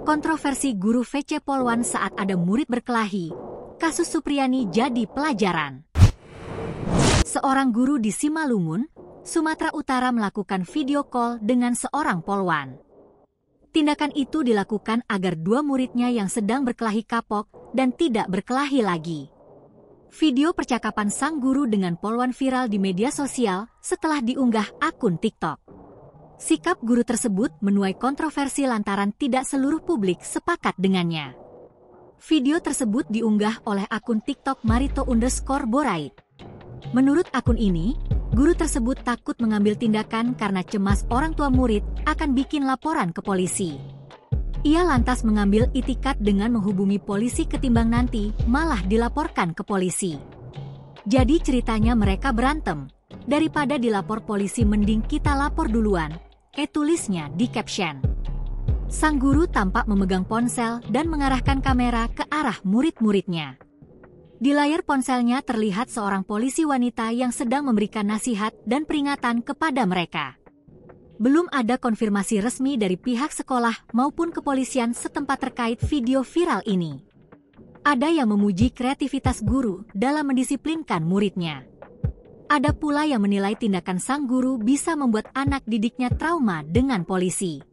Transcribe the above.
Kontroversi guru VC Polwan saat ada murid berkelahi. Kasus Supriyani jadi pelajaran. Seorang guru di Simalungun, Sumatera Utara melakukan video call dengan seorang polwan. Tindakan itu dilakukan agar dua muridnya yang sedang berkelahi kapok dan tidak berkelahi lagi. Video percakapan sang guru dengan polwan viral di media sosial setelah diunggah akun TikTok. Sikap guru tersebut menuai kontroversi lantaran tidak seluruh publik sepakat dengannya. Video tersebut diunggah oleh akun TikTok Marito_Borait. Menurut akun ini, guru tersebut takut mengambil tindakan karena cemas orang tua murid akan bikin laporan ke polisi. Ia lantas mengambil itikat dengan menghubungi polisi ketimbang nanti malah dilaporkan ke polisi. Jadi ceritanya mereka berantem. Daripada dilapor polisi mending kita lapor duluan, tulisnya di caption. Sang guru tampak memegang ponsel dan mengarahkan kamera ke arah murid-muridnya. Di layar ponselnya terlihat seorang polisi wanita yang sedang memberikan nasihat dan peringatan kepada mereka. Belum ada konfirmasi resmi dari pihak sekolah maupun kepolisian setempat terkait video viral ini. Ada yang memuji kreativitas guru dalam mendisiplinkan muridnya. Ada pula yang menilai tindakan sang guru bisa membuat anak didiknya trauma dengan polisi.